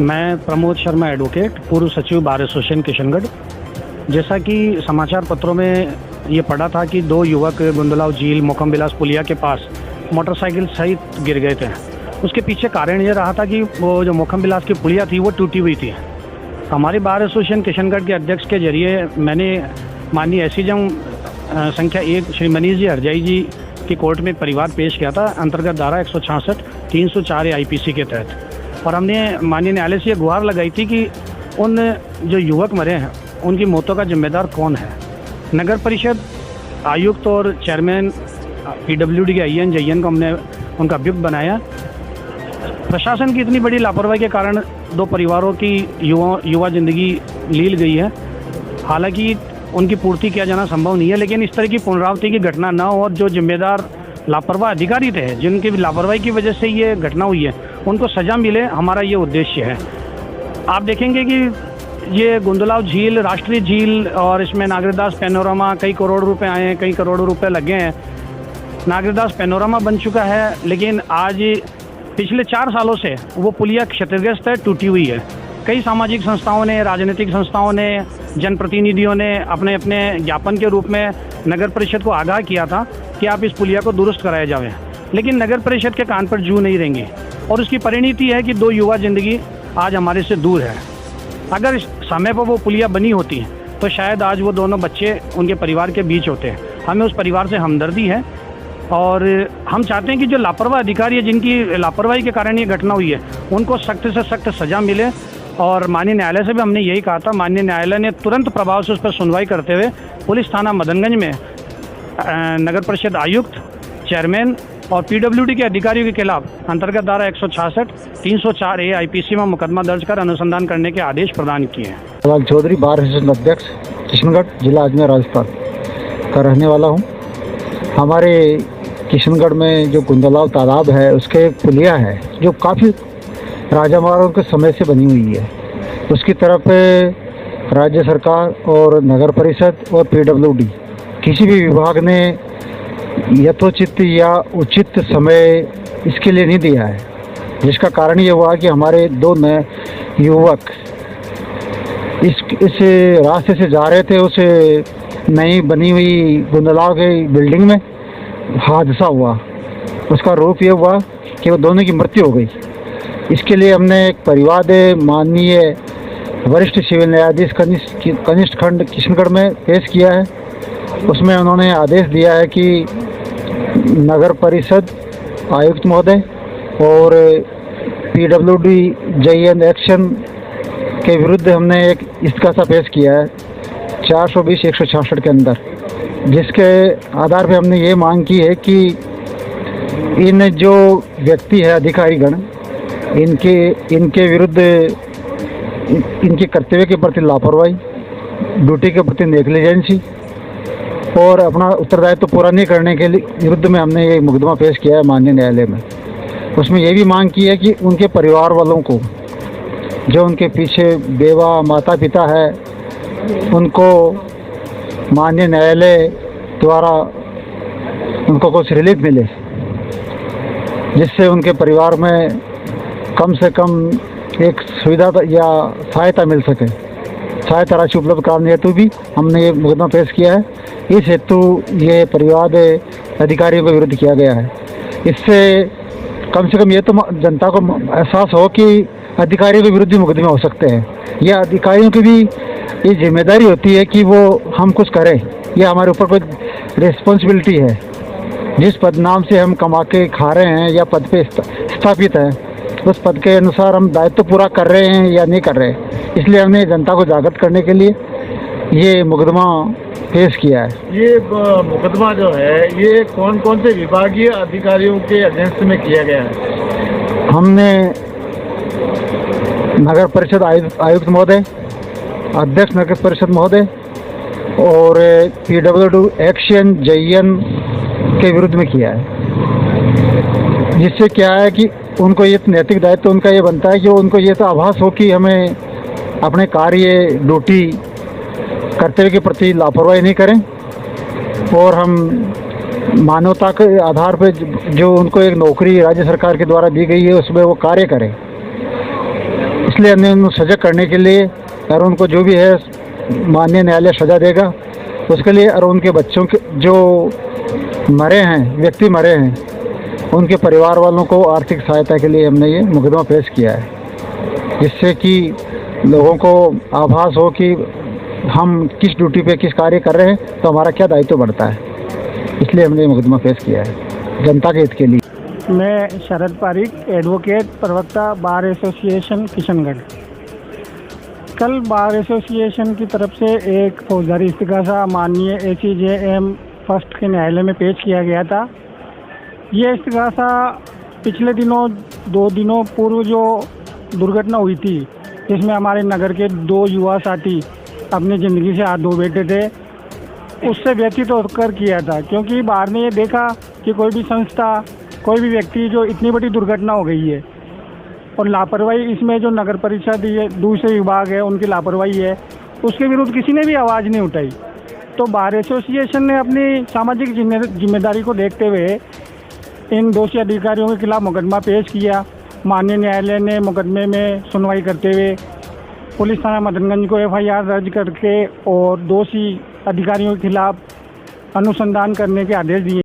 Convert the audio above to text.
मैं प्रमोद शर्मा एडवोकेट, पूर्व सचिव बार एसोसिएशन किशनगढ़। जैसा कि समाचार पत्रों में ये पढ़ा था कि दो युवक गुंदलाव झील मोखम विलास पुलिया के पास मोटरसाइकिल सहित गिर गए थे। उसके पीछे कारण ये रहा था कि वो जो मोखम विलास की पुलिया थी वो टूटी हुई थी। हमारी बार एसोसिएशन किशनगढ़ के अध्यक्ष के जरिए मैंने माननीय एसीजम संख्या 1 श्री मनीष जी हरजाई जी की कोर्ट में परिवार पेश किया था अंतर्गत धारा 166 304 आईपीसी के तहत। और हमने माननीय न्यायालय से गुहार लगाई थी कि उन जो युवक मरे हैं उनकी मौतों का जिम्मेदार कौन है। नगर परिषद आयुक्त और चेयरमैन पीडब्ल्यूडी के आईएन जयन को हमने उनका अभियुक्त बनाया। प्रशासन की इतनी बड़ी लापरवाही के कारण दो परिवारों की युवा जिंदगी लील गई है। हालांकि उनकी पूर्ति किया जाना संभव नहीं है, लेकिन इस तरह की पुनरावृत्ति की घटना न हो और जो जिम्मेदार लापरवाह अधिकारी थे जिनकी लापरवाही की वजह से ये घटना हुई है उनको सज़ा मिले, हमारा ये उद्देश्य है। आप देखेंगे कि ये गुंदलाव झील राष्ट्रीय झील और इसमें नागरदास पैनोरामा कई करोड़ रुपए आए हैं, कई करोड़ रुपए लगे हैं। नागरदास पैनोरामा बन चुका है, लेकिन आज पिछले 4 सालों से वो पुलिया क्षतिग्रस्त है, टूटी हुई है। कई सामाजिक संस्थाओं ने, राजनीतिक संस्थाओं ने, जनप्रतिनिधियों ने अपने अपने ज्ञापन के रूप में नगर परिषद को आगाह किया था कि आप इस पुलिया को दुरुस्त कराया जाए, लेकिन नगर परिषद के कान पर जू नहीं रहेंगे और उसकी परिणति है कि दो युवा जिंदगी आज हमारे से दूर है। अगर इस समय पर वो पुलिया बनी होती तो शायद आज वो दोनों बच्चे उनके परिवार के बीच होते। हमें उस परिवार से हमदर्दी है और हम चाहते हैं कि जो लापरवाह अधिकारी है जिनकी लापरवाही के कारण ये घटना हुई है उनको सख्त से सख्त सज़ा मिले। और माननीय न्यायालय से भी हमने यही कहा था। माननीय न्यायालय ने तुरंत प्रभाव से उस पर सुनवाई करते हुए पुलिस थाना मदनगंज में नगर परिषद आयुक्त, चेयरमैन और पीडब्ल्यूडी के अधिकारियों के खिलाफ अंतर्गत धारा 166 304 आईपीसी में मुकदमा दर्ज कर अनुसंधान करने के आदेश प्रदान किए हैं। लाल चौधरी, बार एसोसिएशन अध्यक्ष, किशनगढ़, जिला अजमेर, राजस्थान का रहने वाला हूँ। हमारे किशनगढ़ में जो गुंदलाव तालाब है उसके पुलिया है जो काफ़ी राजा महाराजाओं के समय से बनी हुई है। उसकी तरफ राज्य सरकार और नगर परिषद और पीडब्ल्यूडी किसी भी विभाग ने यथोचित या उचित समय इसके लिए नहीं दिया है, जिसका कारण ये हुआ कि हमारे दो नए युवक इस रास्ते से जा रहे थे। उस नई बनी हुई गुंदलाव के बिल्डिंग में हादसा हुआ। उसका रूप ये हुआ कि वो दोनों की मृत्यु हो गई। इसके लिए हमने एक परिवाद माननीय वरिष्ठ सिविल न्यायाधीश कनिष्ठ खंड किशनगढ़ में पेश किया है। उसमें उन्होंने आदेश दिया है कि नगर परिषद आयुक्त महोदय और पीडब्ल्यूडी जयन एक्शन के विरुद्ध हमने एक इस्तीफा पेश किया है 420/166 के अंदर, जिसके आधार पे हमने ये मांग की है कि इन जो व्यक्ति है अधिकारीगण इनके विरुद्ध इनके कर्तव्य के प्रति लापरवाही, ड्यूटी के प्रति नेग्लिजेंसी और अपना उत्तरदायित्व पूरा नहीं करने के विरुद्ध में हमने ये मुकदमा पेश किया है माननीय न्यायालय में। उसमें ये भी मांग की है कि उनके परिवार वालों को, जो उनके पीछे बेवा माता पिता है, उनको माननीय न्यायालय द्वारा उनको कुछ रिलीफ मिले, जिससे उनके परिवार में कम से कम एक सुविधा या सहायता मिल सके। सहायता राशि उपलब्ध कराने हेतु भी हमने ये मुकदमा पेश किया है। इस हेतु ये परिवाद अधिकारियों के विरुद्ध किया गया है। इससे कम से कम ये तो जनता को एहसास हो कि अधिकारियों के विरुद्ध भी मुकदमे हो सकते हैं। यह अधिकारियों की भी ये जिम्मेदारी होती है कि वो हम कुछ करें, यह हमारे ऊपर कोई रिस्पॉन्सिबिलिटी है। जिस पदनाम से हम कमा के खा रहे हैं या पद पे स्थापित हैं, उस पद के अनुसार हम दायित्व पूरा कर रहे हैं या नहीं कर रहे हैं। इसलिए हमने जनता को जागृत करने के लिए ये मुकदमा पेश किया है। ये मुकदमा जो है ये कौन कौन से विभागीय अधिकारियों के अगेंस्ट में किया गया है? हमने नगर परिषद आयुक्त महोदय, अध्यक्ष नगर परिषद महोदय और पीडब्ल्यूडी एक्शन जयन के विरुद्ध में किया है। जिससे क्या है कि उनको ये नैतिक दायित्व उनका ये बनता है कि उनको ये तो आभास हो कि हमें अपने कार्य ड्यूटी कर्तव्य के प्रति लापरवाही नहीं करें और हम मानवता के आधार पर जो उनको एक नौकरी राज्य सरकार के द्वारा दी गई है उसमें वो कार्य करें। इसलिए हमने उनको सजा करने के लिए और उनको जो भी है माननीय न्यायालय सजा देगा उसके लिए, और उनके बच्चों के जो मरे हैं, व्यक्ति मरे हैं, उनके परिवार वालों को आर्थिक सहायता के लिए हमने ये मुकदमा पेश किया है, जिससे कि लोगों को आभास हो कि हम किस ड्यूटी पे किस कार्य कर रहे हैं तो हमारा क्या दायित्व बढ़ता है। इसलिए हमने ये मुकदमा पेश किया है जनता के हित के लिए। मैं शरद पारिक, एडवोकेट, प्रवक्ता, बार एसोसिएशन किशनगढ़। कल बार एसोसिएशन की तरफ से एक फौजदारी इस्तिगासा माननीय ACJM फर्स्ट के न्यायालय में पेश किया गया था। ये इस्तिगासा पिछले दिनों 2 दिनों पूर्व जो दुर्घटना हुई थी, जिसमें हमारे नगर के 2 युवा साथी अपनी ज़िंदगी से हाथ धो बैठे थे, उससे व्यतीत होकर किया था। क्योंकि बाहर ने ये देखा कि कोई भी संस्था, कोई भी व्यक्ति जो इतनी बड़ी दुर्घटना हो गई है और लापरवाही, इसमें जो नगर परिषद ये दूसरे विभाग है उनकी लापरवाही है, उसके विरुद्ध किसी ने भी आवाज़ नहीं उठाई। तो बार एसोसिएशन ने अपनी सामाजिक जिम्मेदारी को देखते हुए इन दोषी अधिकारियों के खिलाफ मुकदमा पेश किया। माननीय न्यायालय ने मुकदमे में सुनवाई करते हुए पुलिस थाना मदनगंज को FIR दर्ज करके और दोषी अधिकारियों के खिलाफ अनुसंधान करने के आदेश दिए।